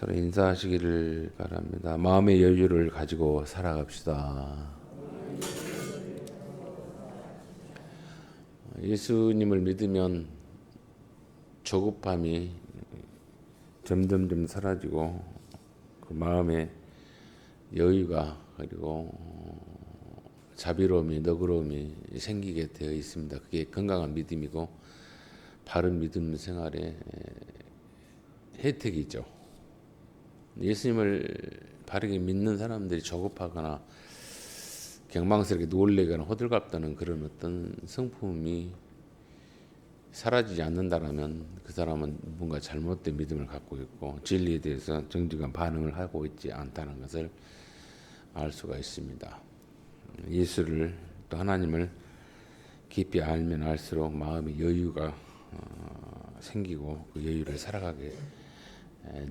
서로 인사하시기를 바랍니다. 마음의 여유를 가지고 살아갑시다. 예수님을 믿으면 조급함이 점점점 사라지고 그 마음의 여유가 그리고 자비로움이 너그러움이 생기게 되어 있습니다. 그게 건강한 믿음이고 바른 믿음 생활의 혜택이죠. 예수님을 바르게 믿는 사람들이 조급하거나 경망스럽게 놀래거나 호들갑 떠는 그런 어떤 성품이 사라지지 않는다라면 그 사람은 뭔가 잘못된 믿음을 갖고 있고 진리에 대해서 정직한 반응을 하고 있지 않다는 것을 알 수가 있습니다. 예수를 또 하나님을 깊이 알면 알수록 마음의 여유가 생기고 그 여유를 살아가게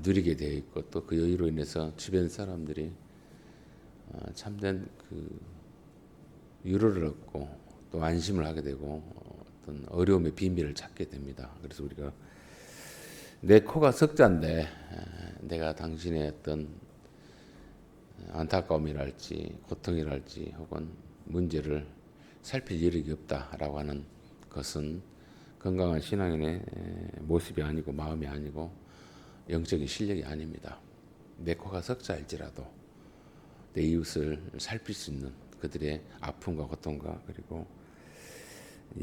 누리게 되어 있고 또 그 여유로 인해서 주변 사람들이 참된 그 위로를 얻고 또 안심을 하게 되고 어떤 어려움의 비밀을 찾게 됩니다. 그래서 우리가 내 코가 석자인데 내가 당신의 어떤 안타까움이랄지 고통이랄지 혹은 문제를 살필 여력이 없다라고 하는 것은 건강한 신앙인의 모습이 아니고 마음이 아니고 영적인 실력이 아닙니다. 내 코가 석자일지라도 내 이웃을 살필 수 있는 그들의 아픔과 고통과 그리고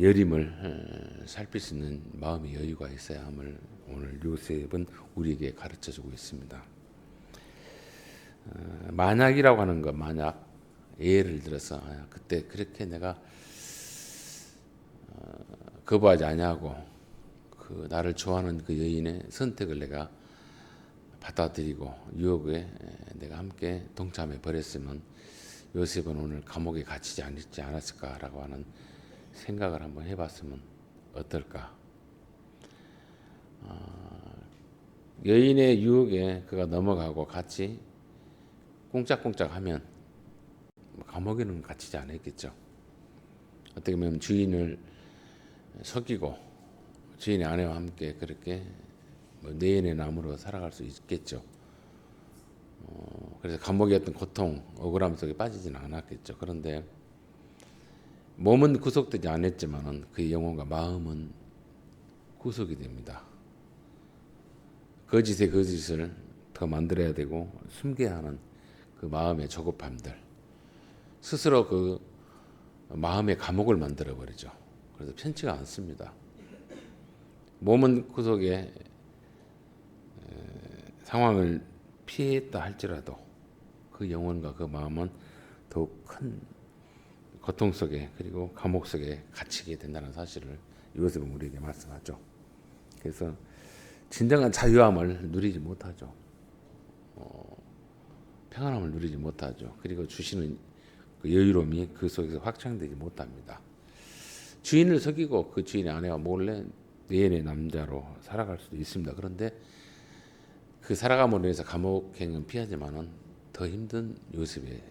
여림을 살필 수 있는 마음의 여유가 있어야 함을 오늘 요셉은 우리에게 가르쳐주고 있습니다. 만약이라고 하는 것, 만약 예를 들어서 그때 그렇게 내가 거부하지 아니하고 그 나를 좋아하는 그 여인의 선택을 내가 받아들이고 유혹에 내가 함께 동참해 버렸으면 요셉은 오늘 감옥에 갇히지 않았을까라고 하는 생각을 한번 해봤으면 어떨까. 여인의 유혹에 그가 넘어가고 같이 꽁짝꽁짝하면 감옥에는 갇히지 않았겠죠. 어떻게 보면 주인을 속이고 주인의 아내와 함께 그렇게 내연의 나무로 살아갈 수 있겠죠. 그래서 감옥의 어떤 고통, 억울함 속에 빠지지는 않았겠죠. 그런데 몸은 구속되지 않았지만은 그의 영혼과 마음은 구속이 됩니다. 거짓의 거짓을 더 만들어야 되고 숨겨야 하는 그 마음의 조급함들, 스스로 그 마음의 감옥을 만들어 버리죠. 그래서 편치가 않습니다. 몸은 구속의 상황을 피했다 할지라도 그 영혼과 그 마음은 더욱 큰 고통 속에 그리고 감옥 속에 갇히게 된다는 사실을 요셉은 우리에게 말씀하죠. 그래서 진정한 자유함을 누리지 못하죠. 평안함을 누리지 못하죠. 그리고 주시는 그 여유로움이 그 속에서 확장되지 못합니다. 주인을 속이고 그 주인의 아내와 몰래 내연의 남자로 살아갈 수도 있습니다. 그런데 그 살아감으로 인해서 감옥행은 피하지만은 더 힘든 요셉의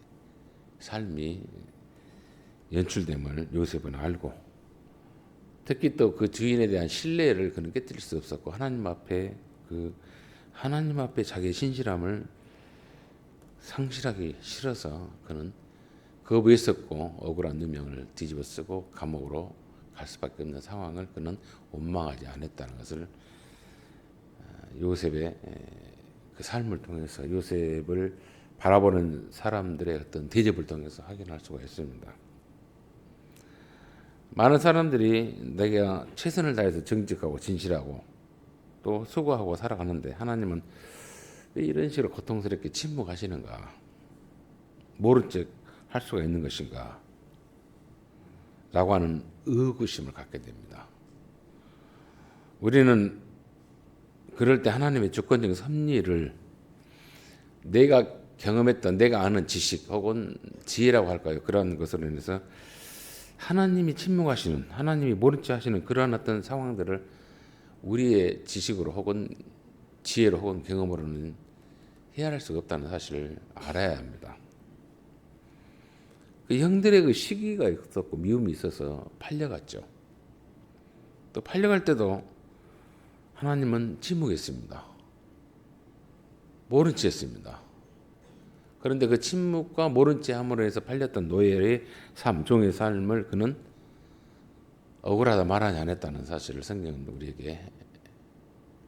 삶이 연출됨을 요셉은 알고 특히 또 그 주인에 대한 신뢰를 그는 깨뜨릴 수 없었고 하나님 앞에 자기의 신실함을 상실하기 싫어서 그는 거부했었고 억울한 누명을 뒤집어 쓰고 감옥으로 갈 수밖에 없는 상황을 그는 원망하지 않았다는 것을 요셉의 그 삶을 통해서 요셉을 바라보는 사람들의 어떤 대접을 통해서 확인할 수가 있습니다. 많은 사람들이 내가 최선을 다해서 정직하고 진실하고 또 수고하고 살아가는데 하나님은 왜 이런 식으로 고통스럽게 침묵하시는가? 모른 척 할 수가 있는 것인가? 라고 하는 의구심을 갖게 됩니다. 우리는 그럴 때 하나님의 주권적인 섭리를 내가 경험했던 내가 아는 지식 혹은 지혜라고 할까요? 그런 것으로 인해서 하나님이 침묵하시는 하나님이 모른 척 하시는 그러한 어떤 상황들을 우리의 지식으로 혹은 지혜로 혹은 경험으로는 헤아릴 수가 없다는 사실을 알아야 합니다. 그 형들의 그 시기가 있었고 미움이 있어서 팔려갔죠. 또 팔려갈 때도 하나님은 침묵했습니다. 모른 채 했습니다. 그런데 그 침묵과 모른 채 함으로 해서 팔렸던 노예의 삶, 종의 삶을 그는 억울하다 말하지 않았다는 사실을 성경은 우리에게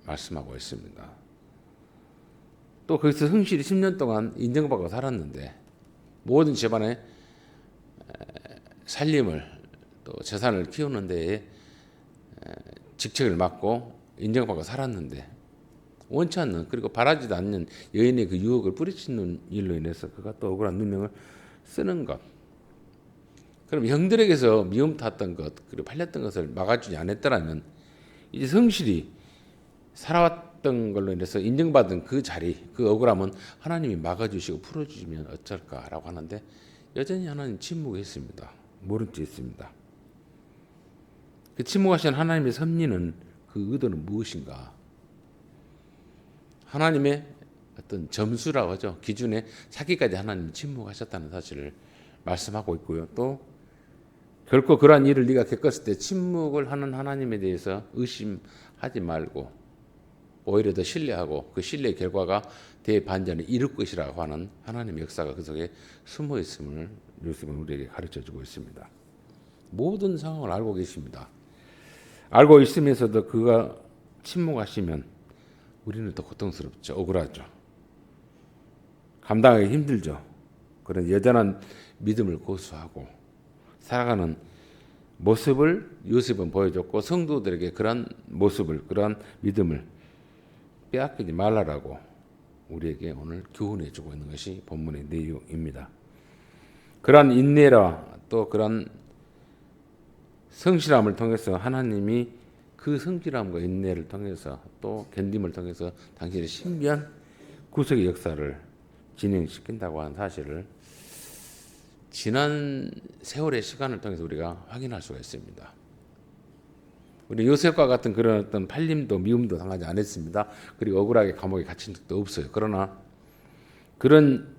말씀하고 있습니다. 또 거기서 흥실이 10년 동안 인정받고 살았는데 모든 집안의 살림을 또 재산을 키우는 데에 직책을 맡고 인정받고 살았는데 원치 않는 그리고 바라지도 않는 여인의 그 유혹을 뿌리치는 일로 인해서 그가 또 억울한 누명을 쓰는 것. 그럼 형들에게서 미움 탔던 것 그리고 팔렸던 것을 막아주지 않았더라면 이제 성실히 살아왔던 걸로 인해서 인정받은 그 자리 그 억울함은 하나님이 막아주시고 풀어주시면 어쩔까라고 하는데 여전히 하나님 침묵했습니다. 모른 채 했습니다. 그 침묵하신 하나님의 섭리는 그 의도는 무엇인가? 하나님의 어떤 점수라고 하죠. 기준에 차기까지 하나님이 침묵하셨다는 사실을 말씀하고 있고요. 또 결코 그러한 일을 네가 겪었을 때 침묵을 하는 하나님에 대해서 의심하지 말고 오히려 더 신뢰하고 그 신뢰의 결과가 대반전을 이룰 것이라고 하는 하나님의 역사가 그 속에 숨어 있음을 요셉은 우리에게 가르쳐주고 있습니다. 모든 상황을 알고 계십니다. 알고 있으면서도 그가 침묵하시면 우리는 더 고통스럽죠. 억울하죠. 감당하기 힘들죠. 그런 여전한 믿음을 고수하고 살아가는 모습을 요셉은 보여줬고 성도들에게 그런 모습을 그런 믿음을 빼앗기지 말라라고 우리에게 오늘 교훈해 주고 있는 것이 본문의 내용입니다. 그런 인내라 또 그런 성실함을 통해서 하나님이 그 성실함과 인내를 통해서 또 견딤을 통해서 당신의 신비한 구속의 역사를 진행시킨다고 하는 사실을 지난 세월의 시간을 통해서 우리가 확인할 수가 있습니다. 우리 요셉과 같은 그런 어떤 팔림도 미움도 당하지 않았습니다. 그리고 억울하게 감옥에 갇힌 적도 없어요. 그러나 그런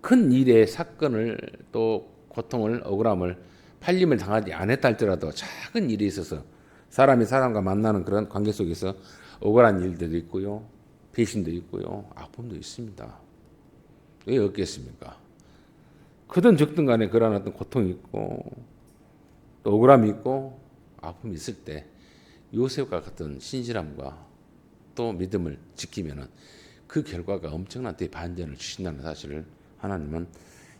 큰 일의 사건을 또 고통을 억울함을 팔림을 당하지 않았다 할지라도 작은 일이 있어서 사람이 사람과 만나는 그런 관계 속에서 억울한 일들도 있고요. 배신도 있고요. 아픔도 있습니다. 왜 없겠습니까? 크든 적든 간에 그런 어떤 고통이 있고 또 억울함이 있고 아픔이 있을 때 요셉과 같은 신실함과 또 믿음을 지키면은 그 결과가 엄청난 대반전을 주신다는 사실을 하나님은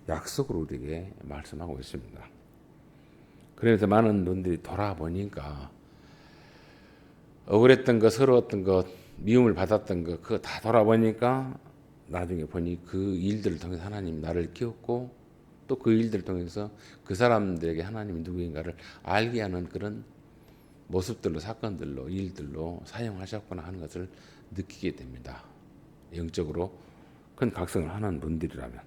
약속으로 우리에게 말씀하고 있습니다. 그래서 많은 분들이 돌아보니까 억울했던 것, 서러웠던 것, 미움을 받았던 것 그거 다 돌아보니까 나중에 보니 그 일들을 통해서 하나님이 나를 키웠고 또 그 일들을 통해서 그 사람들에게 하나님이 누구인가를 알게 하는 그런 모습들로 사건들로 일들로 사용하셨구나 하는 것을 느끼게 됩니다. 영적으로 큰 각성을 하는 분들이라면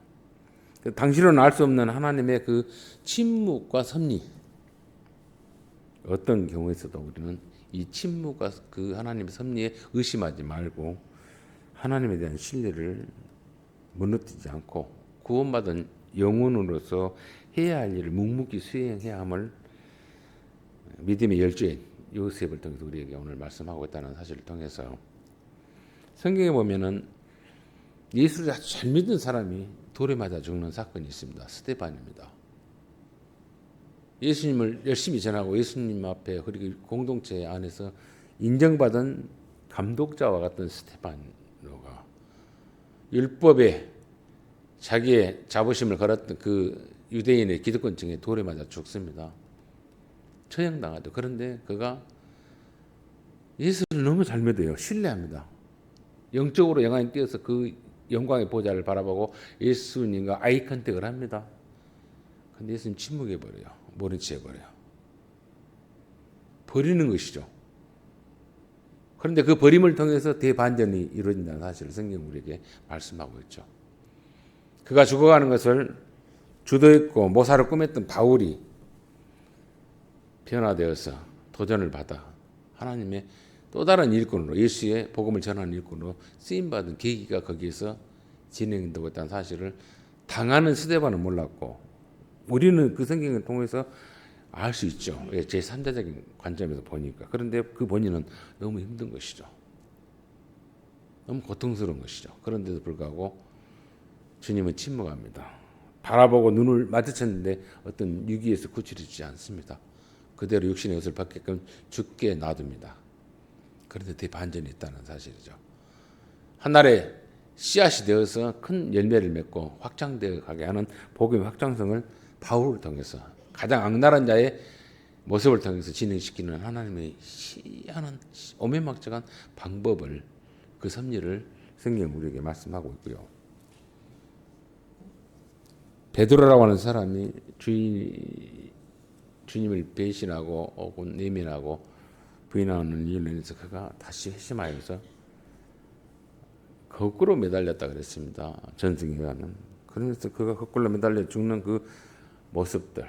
당신은 알 수 없는 하나님의 그 침묵과 섭리 어떤 경우에서도 우리는 이 침묵과 그 하나님의 섭리에 의심하지 말고 하나님에 대한 신뢰를 무너뜨리지 않고 구원받은 영혼으로서 해야 할 일을 묵묵히 수행해야 함을 믿음의 열조인 요셉을 통해서 우리에게 오늘 말씀하고 있다는 사실을 통해서 성경에 보면은 예수를 아주 잘 믿은 사람이 돌에 맞아 죽는 사건이 있습니다. 스데반입니다. 예수님을 열심히 전하고 예수님 앞에 그리고 공동체 안에서 인정받은 감독자와 같은 스데반로가 율법에 자기의 자부심을 걸었던 그 유대인의 기득권층에 돌에 맞아 죽습니다. 처형당하죠. 그런데 그가 예수를 너무 잘 믿어요. 신뢰합니다. 영적으로 영광에 뛰어서 그 영광의 보좌를 바라보고 예수님과 아이 컨택을 합니다. 근데 예수님 침묵해버려요. 모른 채 해버려요. 버리는 것이죠. 그런데 그 버림을 통해서 대반전이 이루어진다는 사실을 성경 우리에게 말씀하고 있죠. 그가 죽어가는 것을 주도했고 모사를 꾸몄던 바울이 변화되어서 도전을 받아 하나님의 또 다른 일꾼으로 예수의 복음을 전하는 일꾼으로 쓰임받은 계기가 거기에서 진행되고 있다는 사실을 당하는 스데반은 몰랐고 우리는 그 성경을 통해서 알 수 있죠. 제3자적인 관점에서 보니까. 그런데 그 본인은 너무 힘든 것이죠. 너무 고통스러운 것이죠. 그런데도 불구하고 주님은 침묵합니다. 바라보고 눈을 마주쳤는데 어떤 위기에서 구출해주지 않습니다. 그대로 육신의 옷을 벗게끔 죽게 놔둡니다. 그런데 대반전이 있다는 사실이죠. 하늘에 씨앗이 되어서 큰 열매를 맺고 확장되어 가게 하는 복음의 확장성을 바울을 통해서 가장 악랄한 자의 모습을 통해서 진행시키는 하나님의 희한한 오매막적한 방법을, 그 섭리를 성경 우리에게 말씀하고 있고요. 베드로라고 하는 사람이 주님을 배신하고 혹은 내면하고 부인하는 이유로 인해서 그가 다시 회심하여서 거꾸로 매달렸다 그랬습니다. 전승에 의하면. 그러면서 그가 거꾸로 매달려 죽는 그 모습들,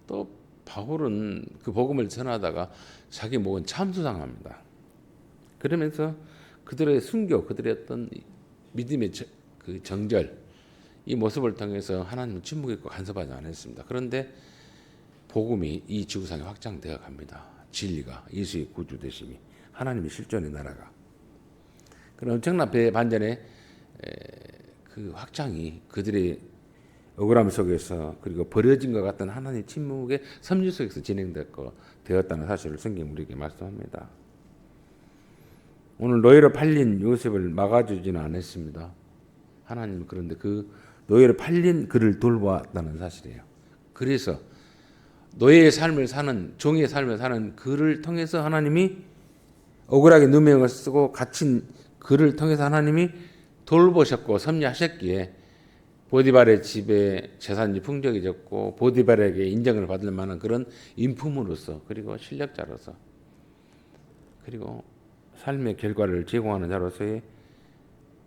또 바울은 그 복음을 전하다가 자기 목은 참수당합니다. 그러면서 그들의 순교, 그들의 어떤 믿음의 그 정절, 이 모습을 통해서 하나님은 침묵했고 간섭하지 않았습니다. 그런데 복음이 이 지구상에 확장되어 갑니다. 진리가, 예수의 구주 되심이, 하나님의 실존의 나라가. 그런 엄청난 반전의 그 확장이 그들의 억울함 속에서, 그리고 버려진 것 같은 하나님의 침묵의 섭리 속에서 진행되었다는 사실을 성경 우리에게 말씀합니다. 오늘 노예로 팔린 요셉을 막아주지는 않았습니다. 하나님은 그런데 그 노예로 팔린 그를 돌보았다는 사실이에요. 그래서 노예의 삶을 사는, 종의 삶을 사는 그를 통해서 하나님이 억울하게 누명을 쓰고 갇힌 그를 통해서 하나님이 돌보셨고 섭리하셨기에 보디발의 집에 재산이 풍족해졌고 보디발에게 인정을 받을 만한 그런 인품으로서, 그리고 실력자로서, 그리고 삶의 결과를 제공하는 자로서의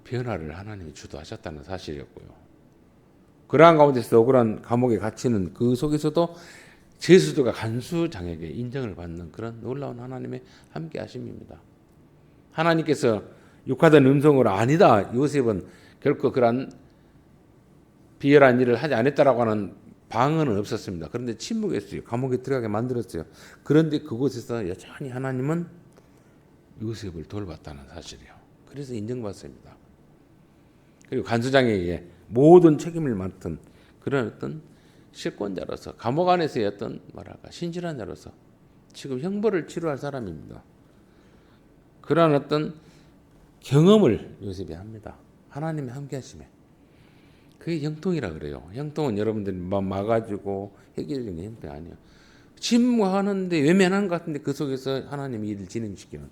변화를 하나님이 주도하셨다는 사실이었고요. 그러한 가운데서 억울한 감옥에 갇히는 그 속에서도 제수도가 간수장에게 인정을 받는 그런 놀라운 하나님의 함께하심입니다. 하나님께서 육화된 음성으로 아니다, 요셉은 결코 그러한 비열한 일을 하지 않았다라고 하는 방언은 없었습니다. 그런데 침묵했어요. 감옥에 들어가게 만들었어요. 그런데 그곳에서 여전히 하나님은 요셉을 돌봤다는 사실이에요. 그래서 인정받습니다. 그리고 간수장에게 모든 책임을 맡은 그런 어떤 실권자로서, 감옥 안에서의 어떤 신실한 자로서 지금 형벌을 치루할 사람입니다. 그러한 어떤 경험을 요셉이 합니다. 하나님의 함께하심에. 그게 형통이라 그래요. 형통은 여러분들이 막아주고 해결하는 게 형통이 아니에요. 침묵하는데 외면한 것 같은데 그 속에서 하나님의 일을 진행시키는,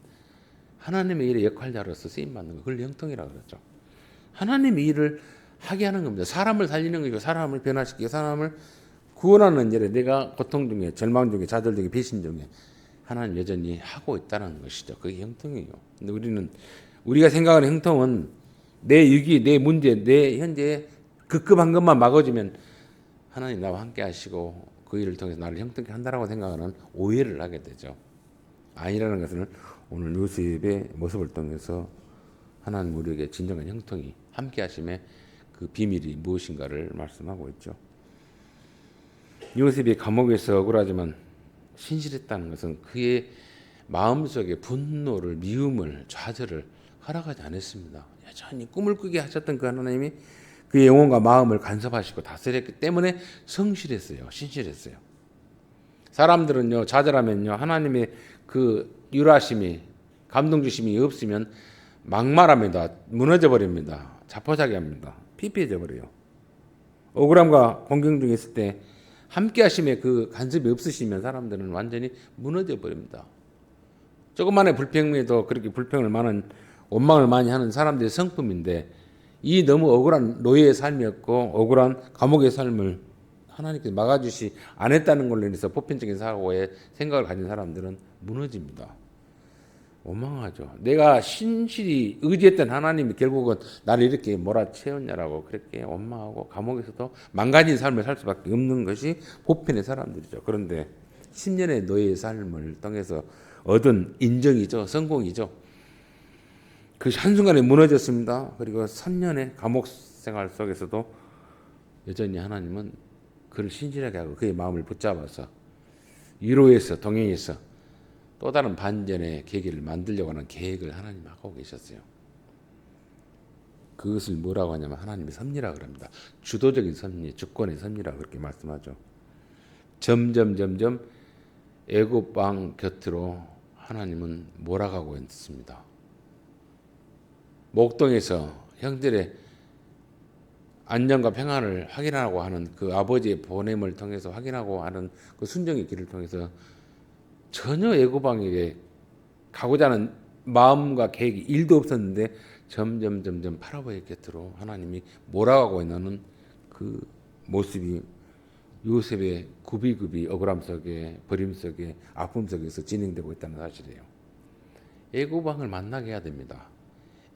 하나님의 일의 역할자로서 쓰임받는 거, 그걸 형통이라고 그러죠. 하나님의 일을 하게 하는 겁니다. 사람을 살리는 것이고, 사람을 변화시키고, 사람을 구원하는 일에 내가 고통 중에, 절망 중에, 좌절 중에, 배신 중에 하나님 여전히 하고 있다는 것이죠. 그게 형통이에요. 근데 우리가 생각하는 형통은 내 위기, 내 문제, 내 현재 급급한 것만 막아주면 하나님 나와 함께 하시고 그 일을 통해서 나를 형통케 한다라고 생각하는 오해를 하게 되죠. 아니라는 것은 오늘 요셉의 모습을 통해서 하나님 우리에게 진정한 형통이, 함께 하심의 그 비밀이 무엇인가를 말씀하고 있죠. 요셉이 감옥에서 억울하지만 신실했다는 것은 그의 마음속에 분노를, 미움을, 좌절을 허락하지 않았습니다. 여전히 꿈을 꾸게 하셨던 그 하나님이 그의 영혼과 마음을 간섭하시고 다스렸기 때문에 성실했어요. 신실했어요. 사람들은요, 좌절하면요, 하나님의 그 유라심이, 감동 주심이 없으면 막말합니다. 무너져 버립니다. 자포자기합니다. 피폐해져 버려요. 억울함과 공경 중에 있을 때 함께 하심에 그 간섭이 없으시면 사람들은 완전히 무너져 버립니다. 조그만의 불평에도 그렇게 불평을 많은, 원망을 많이 하는 사람들의 성품인데, 이 너무 억울한 노예의 삶이었고 억울한 감옥의 삶을 하나님께서 막아주시 않았다는 걸로 인해서 보편적인 사고에 생각을 가진 사람들은 무너집니다. 원망하죠. 내가 신실히 의지했던 하나님이 결국은 나를 이렇게 몰아채웠냐라고 그렇게 원망하고 감옥에서도 망가진 삶을 살 수밖에 없는 것이 보편의 사람들이죠. 그런데 10년의 노예의 삶을 통해서 얻은 인정이죠. 성공이죠. 그 한순간에 무너졌습니다. 그리고 3년의 감옥 생활 속에서도 여전히 하나님은 그를 신실하게 하고 그의 마음을 붙잡아서 위로해서 동행해서 또 다른 반전의 계기를 만들려고 하는 계획을 하나님 하고 계셨어요. 그것을 뭐라고 하냐면 하나님의 섭리라 그럽니다. 주도적인 섭리, 주권의 섭리라 그렇게 말씀하죠. 점점 애굽 왕 곁으로 하나님은 몰아가고 있습니다. 목동에서 형들의 안전과 평안을 확인하고 하는 그 아버지의 보냄을 통해서 확인하고 하는 그 순종의 길을 통해서 전혀 애굽 왕에게 가고자 하는 마음과 계획이 일도 없었는데 점점 파라오의 곁으로 하나님이 몰아가고 있는 그 모습이 요셉의 굽이굽이 억울함 속에 버림 속에 아픔 속에서 진행되고 있다는 사실이에요. 애굽 왕을 만나게 해야 됩니다.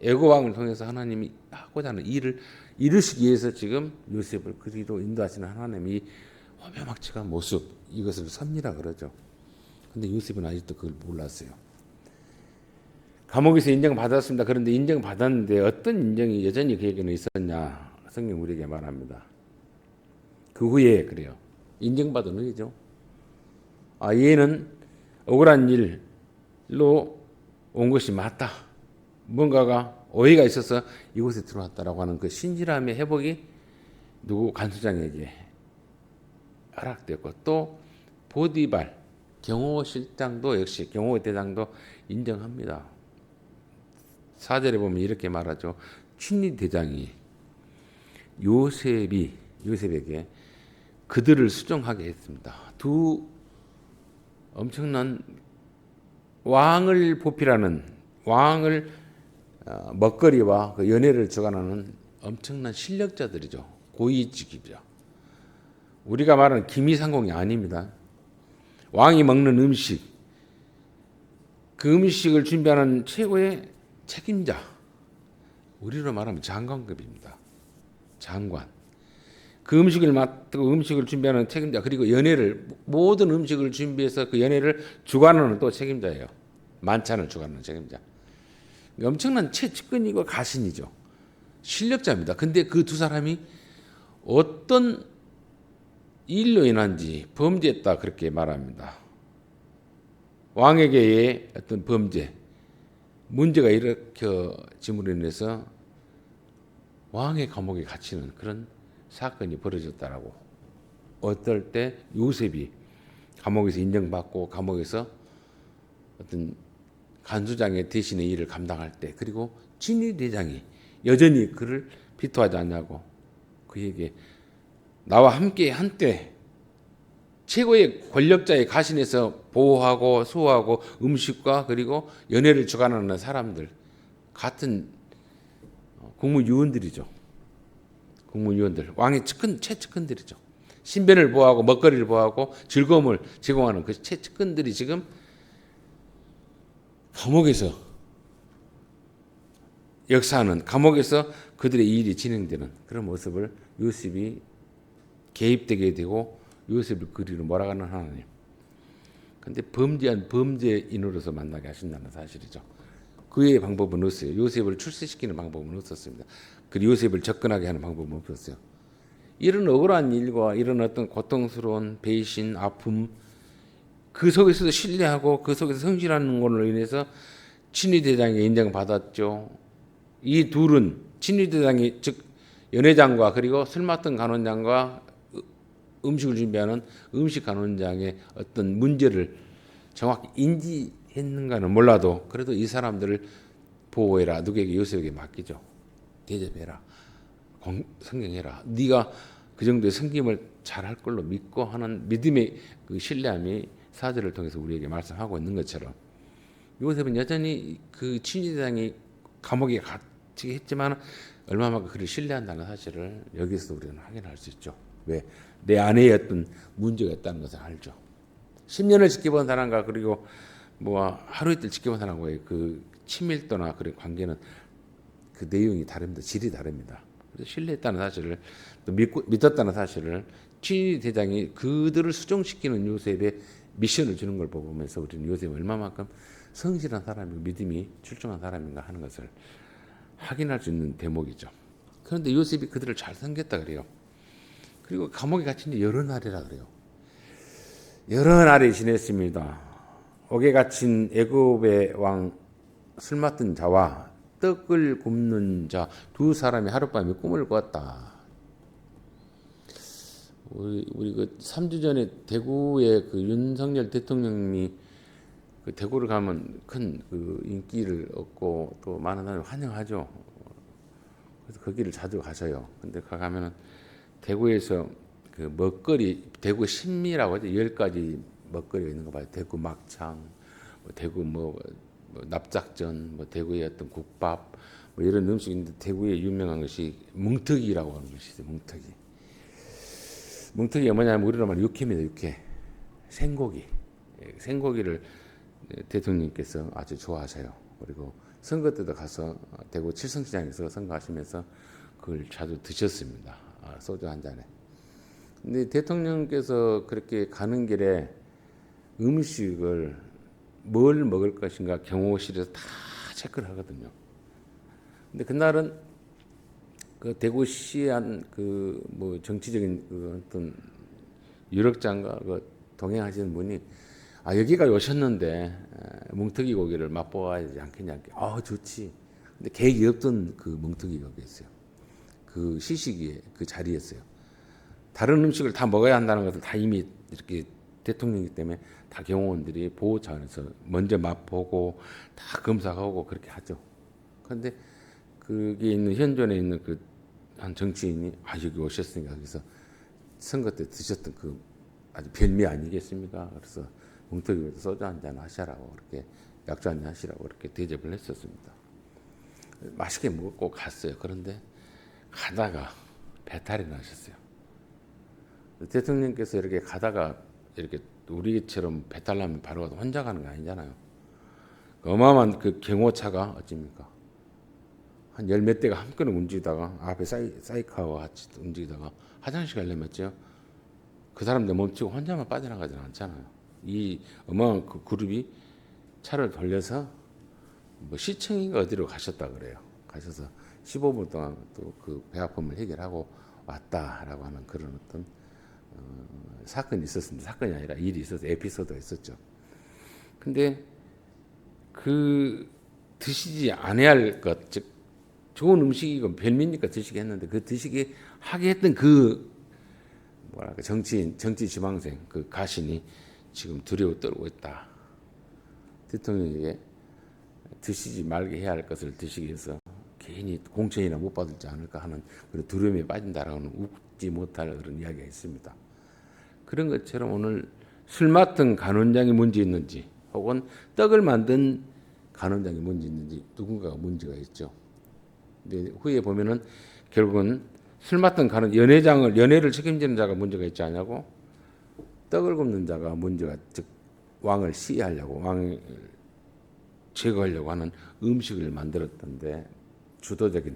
애굽 왕을 통해서 하나님이 하고자 하는 일을 이루시기 위해서 지금 요셉을 그리로 인도하시는 하나님이 호명막측한 모습, 이것을 섭리라 그러죠. 근데 요셉은 아직도 그걸 몰랐어요. 감옥에서 인정받았습니다. 그런데 인정받았는데 어떤 인정이 여전히 그에게는 있었냐? 성경 우리에게 말합니다. 그 후에 그래요. 인정받은 후이죠. 얘는 억울한 일로 온 것이 맞다. 뭔가가 오해가 있어서 이곳에 들어왔다라고 하는 그 신실함의 회복이 누구 간수장에게 허락되었고 또 보디발 경호실장도 역시 경호대장도 인정합니다. 4절에 보면 이렇게 말하죠. 친위 대장이 요셉에게 그들을 수종하게 했습니다. 두 엄청난 왕을 보필하는 왕을 먹거리와 그 연회를 주관하는 엄청난 실력자들이죠. 고위직이죠. 우리가 말하는 기미상공이 아닙니다. 왕이 먹는 음식, 그 음식을 준비하는 최고의 책임자, 우리로 말하면 장관급입니다. 장관. 그 음식을 맡고 음식을 준비하는 책임자, 그리고 연회를 모든 음식을 준비해서 그 연회를 주관하는 또 책임자예요. 만찬을 주관하는 책임자. 엄청난 최측근이고 가신이죠. 실력자입니다. 근데 그 두 사람이 어떤 일로 인한지 범죄했다 그렇게 말합니다. 왕에게의 어떤 범죄, 문제가 일으켜짐으로 인해서 왕의 감옥에 갇히는 그런 사건이 벌어졌다라고. 어떨 때 요셉이 감옥에서 인정받고 감옥에서 어떤 간수장의 대신의 일을 감당할 때, 그리고 친위 대장이 여전히 그를 비토하지 않냐고 그에게 나와 함께 한때 최고의 권력자의 가신에서 보호하고 수호하고 음식과 그리고 연회를 주관하는 사람들, 같은 국무위원들이죠. 국무위원들, 왕의 최측근들이죠. 신변을 보호하고 먹거리를 보호하고 즐거움을 제공하는 그 최측근들이 지금 감옥에서 역사하는, 감옥에서 그들의 일이 진행되는 그런 모습을 요셉이 개입되게 되고 요셉을 그리로 몰아가는 하나님. 그런데 범죄한 범죄인으로서 만나게 하신다는 사실이죠. 그의 방법은 없어요. 요셉을 출세시키는 방법은 없었습니다. 그리고 요셉을 접근하게 하는 방법은 없었어요. 이런 억울한 일과 이런 어떤 고통스러운 배신, 아픔, 그 속에서도 신뢰하고 그 속에서 성실하는 걸로 인해서 친위대장에 인정받았죠. 이 둘은 친위대장이 즉 연회장과 그리고 술 맡은 간원장과 음식을 준비하는 음식 간원장의 어떤 문제를 정확히 인지했는가는 몰라도 그래도 이 사람들을 보호해라. 누구에게? 요셉에게 맡기죠. 대접해라. 성경해라. 네가 그 정도의 섬김을 잘할 걸로 믿고 하는 믿음의 그 신뢰함이 사절을 통해서 우리에게 말씀하고 있는 것처럼 요셉은 여전히 그 친위대장이 감옥에 갇히게 했지만 얼마만큼 그를 신뢰한다는 사실을 여기서 우리는 확인할 수 있죠. 왜? 내 안에 어떤 문제가 있다는 것을 알죠. 10년을 지켜본 사람과 그리고 뭐 하루 이틀 지켜본 사람과의 그 친밀도나 그런 관계는 그 내용이 다릅니다. 질이 다릅니다. 그래서 신뢰했다는 사실을 또 믿었다는 사실을 친위 대장이 그들을 수종시키는 요셉의 미션을 주는 걸 보면서 우리는 요셉이 얼마만큼 성실한 사람이고 믿음이 출중한 사람인가 하는 것을 확인할 수 있는 대목이죠. 그런데 요셉이 그들을 잘 섬겼다 그래요. 그리고 감옥에 갇힌 지 여러 날이라 그래요. 여러 날이 지냈습니다. 옥에 갇힌 애굽의 왕 술 맡은 자와 떡을 굽는 자 두 사람이 하룻밤에 꿈을 꿨다. 우리 그 3주 전에 대구에 그 윤석열 대통령이 그 대구를 가면 큰 그 인기를 얻고 또 많은 사람이 환영하죠. 그래서 거기를 자주 가셔요. 근데 가면은 대구에서 그 먹거리 대구 신미라고 하죠. 10가지 먹거리가 있는 거 봐요. 대구 막창, 뭐 대구 뭐 납작전, 뭐 대구의 어떤 국밥, 뭐 이런 음식인데 대구에 유명한 것이 뭉터기라고 하는 것이 있어요. 뭉터기. 뭉터기가 뭐냐면 우리로 말하면 육회입니다. 육회. 생고기. 생고기를 대통령님께서 아주 좋아하세요. 그리고 선거 때도 가서 대구 칠성시장에서 선거하시면서 그걸 자주 드셨습니다. 소주 한 잔에. 근데 대통령께서 그렇게 가는 길에 음식을 뭘 먹을 것인가 경호실에서 다 체크를 하거든요. 근데 그날은 그 대구시안 그 뭐 정치적인 그 어떤 유력장과 그 동행하시는 분이 여기가 오셨는데 뭉터기 고기를 맛보아야 되지 않겠냐. 좋지. 근데 계획이 없던 그 뭉터기 고기였어요. 그 시식이 그 자리였어요. 다른 음식을 다 먹어야 한다는 것을 다 이미 이렇게 대통령이기 때문에 다 경호원들이 보호 차원에서 먼저 맛보고 다 검사하고 그렇게 하죠. 그런데 그게 있는 현존에 있는 그 한 정치인이 여기 오셨으니까 여기서 선거 때 드셨던 그 아주 별미 아니겠습니까? 그래서 뭉터기 소주 한잔 하시라고 그렇게 약주 한잔 하시라고 그렇게 대접을 했었습니다. 맛있게 먹고 갔어요. 그런데 가다가 배탈이 나셨어요. 대통령께서 이렇게 가다가 이렇게 우리처럼 배탈 나면 바로 가서 혼자 가는 거 아니잖아요. 어마어마한 그 경호차가 어찌입니까? 한 열 몇 대가 한꺼번에 움직이다가 앞에 사이카와 같이 움직이다가 화장실 가려면 어째요? 그 사람들 멈추고 혼자만 빠져나가지는 않잖아요. 이 어마어마한 그 그룹이 차를 돌려서 뭐 시청인가 어디로 가셨다 그래요. 가셔서 15분 동안 또 그 배 아픔을 해결하고 왔다라고 하는 그런 어떤 사건이 있었습니다. 사건이 아니라 일이 있어서 에피소드가 있었죠. 근데 그 드시지 않아야 할 것, 즉 좋은 음식이고 별미니까 드시게 했는데 그 드시게 하게 했던 그 뭐랄까 정치 지망생 그 가신이 지금 두려워 떨고 있다. 대통령에게 드시지 말게 해야 할 것을 드시기 위해서 괜히 공천이나 못 받을지 않을까 하는 그런 두려움에 빠진다라고는 웃지 못할 그런 이야기가 있습니다. 그런 것처럼 오늘 술 맡은 간원장이 문제 있는지 혹은 떡을 만든 간원장이 문제 있는지 누군가가 문제가 있죠. 근데 후에 보면은 결국은 술 맡은 연회를 책임지는 자가 문제가 있지 않냐고 떡을 굽는 자가 문제가 즉 왕을 시해하려고 왕을 제거하려고 하는 음식을 만들었던데 주도적인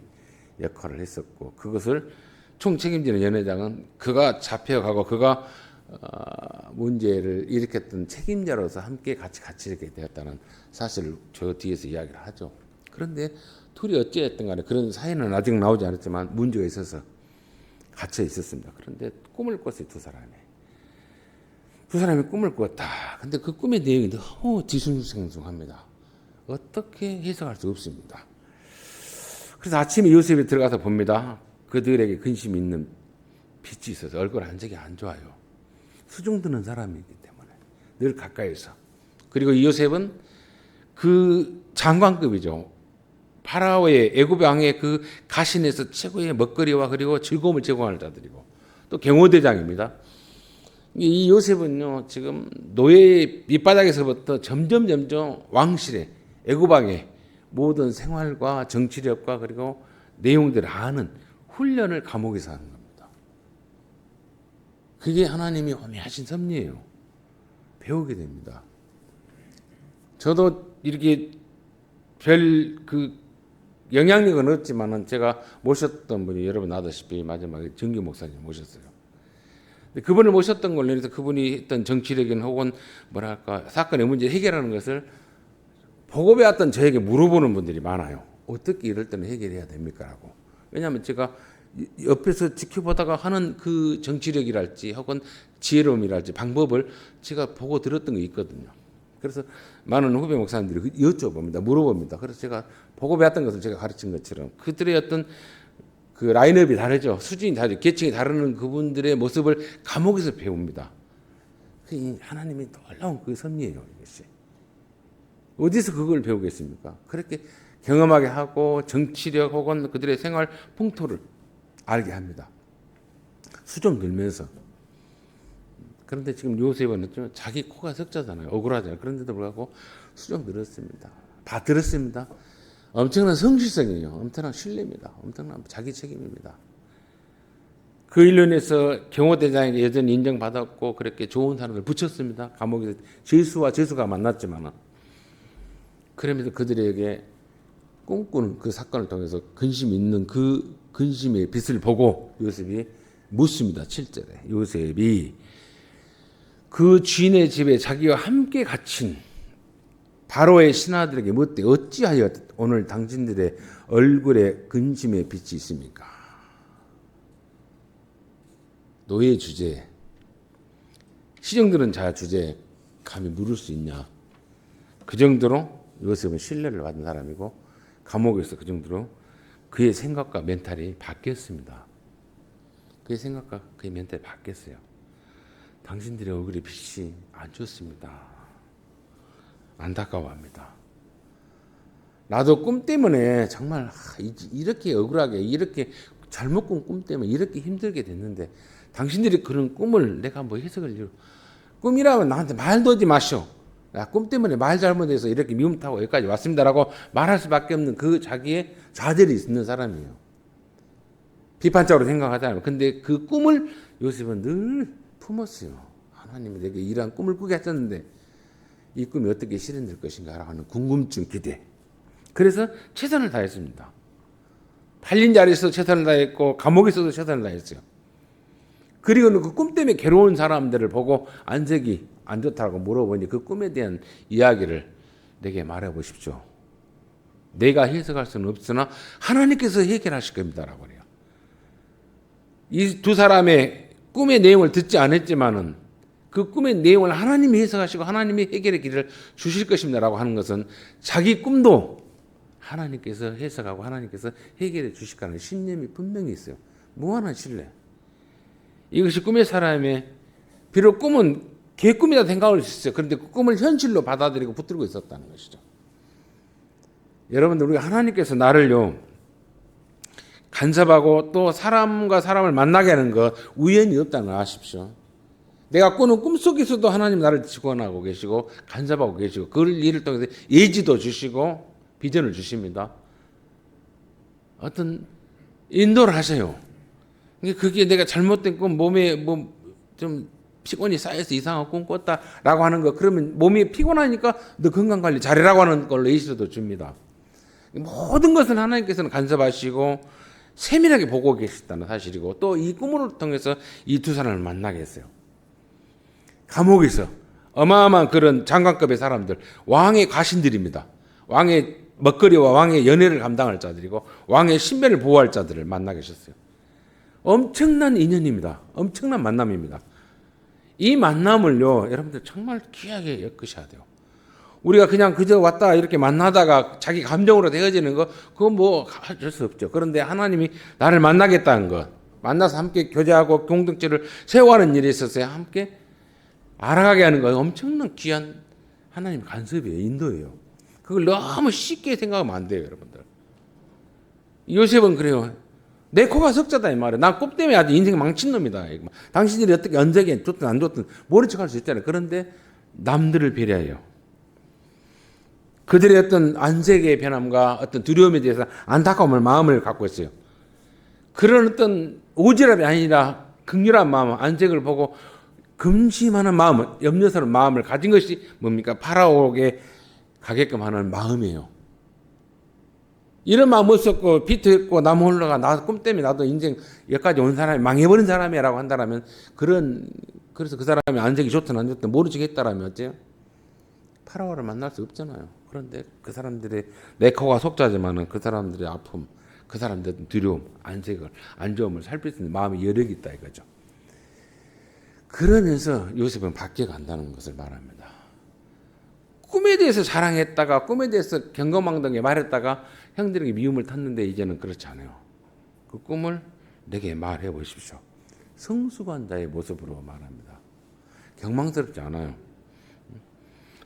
역할을 했었고 그것을 총 책임지는 연회장은 그가 잡혀가고 그가 문제를 일으켰던 책임자로서 함께 같이 이렇게 되었다는 사실을 저 뒤에서 이야기를 하죠. 그런데 둘이 어찌했든 간에 그런 사연은 아직 나오지 않았지만 문제가 있어서 갇혀 있었습니다. 그런데 꿈을 꿨어요. 두 사람이 꿈을 꿨다. 근데 그 꿈의 내용이 너무 뒤숭숭합니다. 어떻게 해석할 수 없습니다. 그래서 아침에 요셉이 들어가서 봅니다. 그들에게 근심 있는 빛이 있어서 얼굴 안색이 안 좋아요. 수중 드는 사람이기 때문에 늘 가까이서. 그리고 이 요셉은 그 장관급이죠. 파라오의 애굽 왕의 그 가신에서 최고의 먹거리와 그리고 즐거움을 제공하는 자들이고 또 경호대장입니다. 이 요셉은요 지금 노예 밑바닥에서부터 점점 왕실의 애굽 왕의 모든 생활과 정치력과 그리고 내용들을 아는 훈련을 감옥에서 하는 겁니다. 그게 하나님이 어미하신 섭리예요. 배우게 됩니다. 저도 이렇게 별 영향력은 없지만은 제가 모셨던 분이 여러분 아다시피 마지막에 정규 목사님 모셨어요. 근데 그분을 모셨던 걸로 인해서 그분이 했던 정치력인 혹은 뭐랄까 사건의 문제를 해결하는 것을 보고 배웠던 저에게 물어보는 분들이 많아요. 어떻게 이럴 때는 해결해야 됩니까? 라고. 왜냐하면 제가 옆에서 지켜보다가 하는 그 정치력이랄지 혹은 지혜로움이랄지 방법을 제가 보고 들었던 게 있거든요. 그래서 많은 후배 목사님들이 여쭤봅니다. 물어봅니다. 그래서 제가 보고 배웠던 것을 제가 가르친 것처럼 그들의 어떤 그 라인업이 다르죠. 수준이 다르죠. 계층이 다른 그분들의 모습을 감옥에서 배웁니다. 하나님이 놀라운 그 섭리예요. 이것이. 어디서 그걸 배우겠습니까? 그렇게 경험하게 하고 정치력 혹은 그들의 생활 풍토를 알게 합니다. 수좀 들면서. 그런데 지금 요셉은 자기 코가 석자잖아요. 억울하잖아요. 그런데도 불구하고 수좀 들었습니다. 받들었습니다. 엄청난 성실성이에요. 엄청난 신뢰입니다. 엄청난 자기 책임입니다. 그 일련에서 경호대장에게 여전히 인정받았고 그렇게 좋은 사람을 붙였습니다. 감옥에서 죄수와 죄수가 만났지만 그러면서 그들에게 꿈꾸는 그 사건을 통해서 근심 있는 그 근심의 빛을 보고 요셉이 묻습니다. 7절에 요셉이 그 주인의 집에 자기와 함께 갇힌 바로의 신하들에게 묻되 어찌하여 오늘 당신들의 얼굴에 근심의 빛이 있습니까? 노예 주제, 시정들은 자 주제 감히 물을 수 있냐? 그 정도로 요셉은 신뢰를 받은 사람이고 감옥에서 그 정도로 그의 생각과 멘탈이 바뀌었습니다. 그의 생각과 그의 멘탈이 바뀌었어요. 당신들의 얼굴의 빛이 안 좋습니다. 안타까워합니다. 나도 꿈 때문에 정말 이렇게 억울하게 이렇게 잘못 꾼 꿈 때문에 이렇게 힘들게 됐는데 당신들이 그런 꿈을 내가 뭐 해석을 꿈이라면 나한테 말도 하지 마시오. 꿈 때문에 말 잘못해서 이렇게 미움 타고 여기까지 왔습니다라고 말할 수밖에 없는 그 자기의 좌절이 있는 사람이에요. 비판적으로 생각하잖아요. 근데 그 꿈을 요셉은 늘 품었어요. 하나님이 내게 이러한 꿈을 꾸게 하셨는데 이 꿈이 어떻게 실현될 것인가 하는 궁금증, 기대. 그래서 최선을 다했습니다. 팔린 자리에서 최선을 다했고 감옥에서도 최선을 다했어요. 그리고는 그 꿈 때문에 괴로운 사람들을 보고 안색이 안 좋다고 물어보니 그 꿈에 대한 이야기를 내게 말해 보십시오. 내가 해석할 수는 없으나 하나님께서 해결하실 겁니다라고 그래요. 이 두 사람의 꿈의 내용을 듣지 않았지만은 그 꿈의 내용을 하나님이 해석하시고 하나님이 해결의 길을 주실 것입니다라고 하는 것은 자기 꿈도 하나님께서 해석하고 하나님께서 해결해 주실 거라는 신념이 분명히 있어요. 무한한 신뢰. 이것이 꿈의 사람의 비록 꿈은 개꿈이다 생각할 수 있어요. 그런데 그 꿈을 현실로 받아들이고 붙들고 있었다는 것이죠. 여러분들 우리가 하나님께서 나를요 간섭하고 또 사람과 사람을 만나게 하는 것 우연이 없다는 걸 아십시오. 내가 꾸는 꿈속에서도 하나님 나를 직원하고 계시고 간섭하고 계시고 그 일을 통해서 예지도 주시고 비전을 주십니다. 어떤 인도를 하세요. 그게 내가 잘못된 꿈 몸에 뭐 좀 피곤이 쌓여서 이상한 꿈 꿨다라고 하는 거 그러면 몸이 피곤하니까 너 건강관리 잘해라고 하는 걸로 예시도 줍니다. 모든 것은 하나님께서는 간섭하시고 세밀하게 보고 계시다는 사실이고 또 이 꿈을 통해서 이 두 사람을 만나게 했어요. 감옥에서 어마어마한 그런 장관급의 사람들 왕의 과신들입니다. 왕의 먹거리와 왕의 연회를 감당할 자들이고 왕의 신변을 보호할 자들을 만나 계셨어요. 엄청난 인연입니다. 엄청난 만남입니다. 이 만남을요 여러분들 정말 귀하게 엮으셔야 돼요. 우리가 그냥 그저 왔다 이렇게 만나다가 자기 감정으로 되어지는 거 그건 뭐 어쩔 수 없죠. 그런데 하나님이 나를 만나겠다는 것 만나서 함께 교제하고 공동체를 세워가는 일에 있어서 함께 알아가게 하는 거 엄청난 귀한 하나님 간섭이에요. 인도예요. 그걸 너무 쉽게 생각하면 안 돼요. 여러분들. 요셉은 그래요. 내 코가 석자다 이 말이에요. 난 꿈 때문에 아주 인생 망친 놈이다. 당신들이 어떻게 언제게 좋든 안 좋든 모른 척할 수 있잖아요. 그런데 남들을 배려해요. 그들의 어떤 안색의 변함과 어떤 두려움에 대해서 안타까움을 마음을 갖고 있어요. 그런 어떤 오지랖이 아니라 극렬한 마음, 안색을 보고 금심하는 마음, 염려스러운 마음을 가진 것이 뭡니까? 파라오에게 가게끔 하는 마음이에요. 이런 마음 없었고 비트했고 남 홀러가 나 꿈 때문에 나도 인생 여기까지 온 사람이 망해버린 사람이라고 한다라면 그래서 그 사람이 안색이 좋든 안 좋든 모른 척 했다라면 어째요? 파라오를 만날 수 없잖아요. 그런데 그 사람들의 내 코가 속자지만은 그 사람들의 아픔, 그 사람들의 두려움, 안색을 안 좋음을 살필 수 있는 마음의 여력이 있다 이거죠. 그러면서 요셉은 바뀌어 간다는 것을 말합니다. 꿈에 대해서 자랑했다가 꿈에 대해서 경거망동하게 말했다가 형들에게 미움을 탔는데 이제는 그렇지 않아요. 그 꿈을 내게 말해 보십시오. 성숙한 자의 모습으로 말합니다. 경망스럽지 않아요.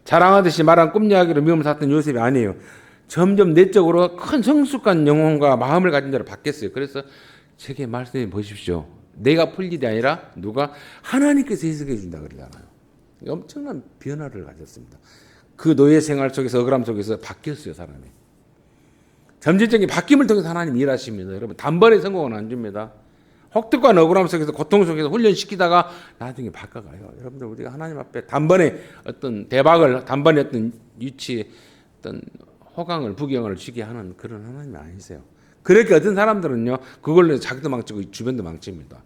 자랑하듯이 말한 꿈 이야기로 미움을 샀던 요셉이 아니에요. 점점 내적으로 큰 성숙한 영혼과 마음을 가진 자로 바뀌었어요. 그래서 제게 말씀해 보십시오. 내가 풀 일이 아니라 누가 하나님께서 해석해 준다 그러잖아요. 엄청난 변화를 가졌습니다. 그 노예 생활 속에서 억울함 속에서 바뀌었어요. 사람이. 점진적인 바뀜을 통해서 하나님이 일하십니다. 여러분 단번에 성공은 안 줍니다. 혹독한 억울함 속에서 고통 속에서 훈련시키다가 나중에 바꿔가요. 여러분들 우리가 하나님 앞에 단번에 어떤 대박을 단번에 어떤 유치 어떤 호강을 부경을 주게 하는 그런 하나님이 아니세요. 그렇게 어떤 사람들은요 그걸로 자기도 망치고 주변도 망칩니다.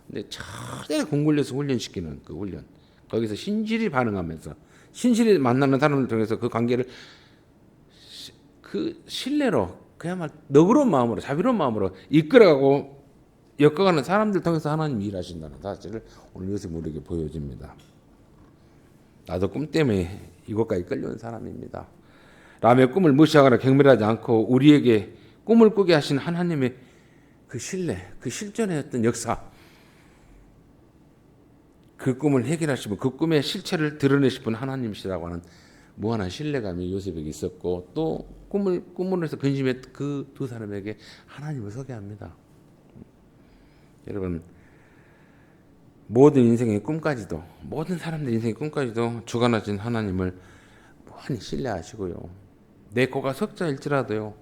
근데 철저히 공굴려서 훈련시키는 그 훈련 거기서 신실히 반응하면서 신실히 만나는 사람을 통해서 그 관계를 그 신뢰로 그야말로 너그러운 마음으로 자비로운 마음으로 이끌어가고 엮어가는 사람들 통해서 하나님이 일하신다는 사실을 오늘 요셉 우리에게 보여줍니다. 나도 꿈 때문에 이곳까지 끌려온 사람입니다. 남의 꿈을 무시하거나 경멸하지 않고 우리에게 꿈을 꾸게 하신 하나님의 그 신뢰, 그 실존의 어떤 역사, 그 꿈을 해결하시고 그 꿈의 실체를 드러내실 분 하나님이시라고 하는 무한한 신뢰감이 요셉에게 있었고 또 꿈으로서 근심했던 그 두 사람에게 하나님을 소개합니다. 여러분 모든 인생의 꿈까지도 모든 사람들 인생의 꿈까지도 주관하신 하나님을 무한히 신뢰하시고요. 내 코가 석자일지라도요.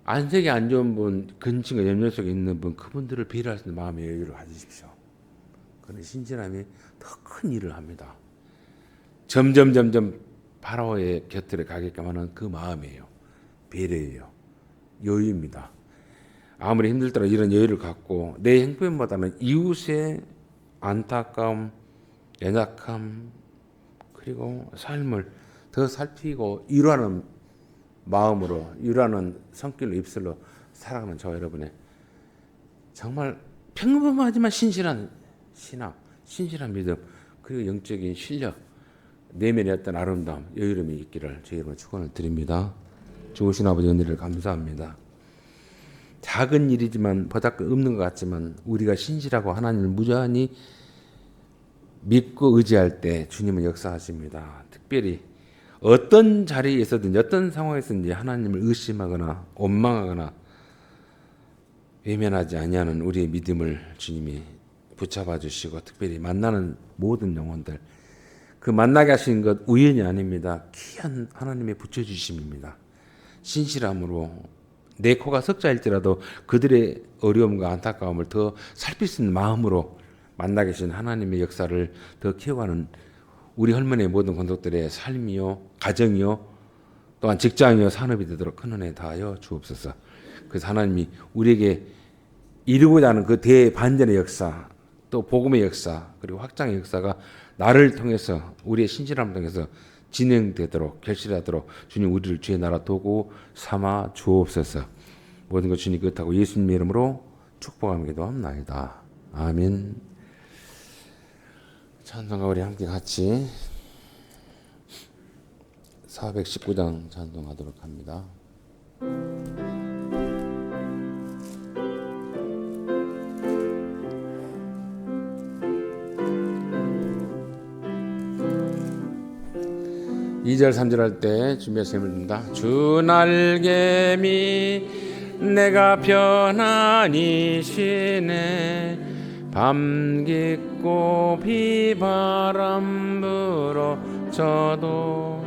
안색이 안 좋은 분, 근심과 염려 속에 있는 분 그분들을 배려할 수 있는 마음의 여유를 가지십시오. 그런 신실함이 더 큰 일을 합니다. 점점 바라오의 곁으로 가게끔 하는 그 마음이에요. 배려예요. 여유입니다. 아무리 힘들더라도 이런 여유를 갖고 내 형편보다는 이웃의 안타까움, 연약함 그리고 삶을 더 살피고 이루하는 마음으로 이루하는 성길로 입술로 살아가는 저와 여러분의 정말 평범하지만 신실한 신앙, 신실한 믿음 그리고 영적인 실력 내면의 어떤 아름다움, 여유로움이 있기를 제 이름으로 축원을 드립니다. 좋으신 아버지 은혜를 감사합니다. 작은 일이지만 보잘것 없는 것 같지만 우리가 신실하고 하나님을 무한히 믿고 의지할 때 주님은 역사하십니다. 특별히 어떤 자리에서든지 어떤 상황에서든지 하나님을 의심하거나 원망하거나 외면하지 아니하는 우리의 믿음을 주님이 붙잡아 주시고 특별히 만나는 모든 영혼들 그 만나게 하신 것 우연이 아닙니다. 귀한 하나님의 붙여주심입니다. 신실함으로 내 코가 석자일지라도 그들의 어려움과 안타까움을 더 살필 수 있는 마음으로 만나 계신 하나님의 역사를 더 키워가는 우리 헐머니의 모든 권속들의 삶이요 가정이요 또한 직장이요 산업이 되도록 큰 은혜 다하여 주옵소서. 그래서 하나님이 우리에게 이루고자 하는 그 대반전의 역사 또 복음의 역사 그리고 확장의 역사가 나를 통해서 우리의 신실함을 통해서 진행되도록 결실하도록 주님 우리를 주의 나라 도구 삼아 주옵소서. 모든 것 주님 그렇다고 예수님의 이름으로 축복하며 기도합나이다. 아멘. 찬송가 우리 함께 같이 419장 찬송하도록 합니다. 이 절 3절 할 때 준비해서 읽는다. 주 날개미 내가 편안히 쉬네 밤 깊고 비바람 불어 저도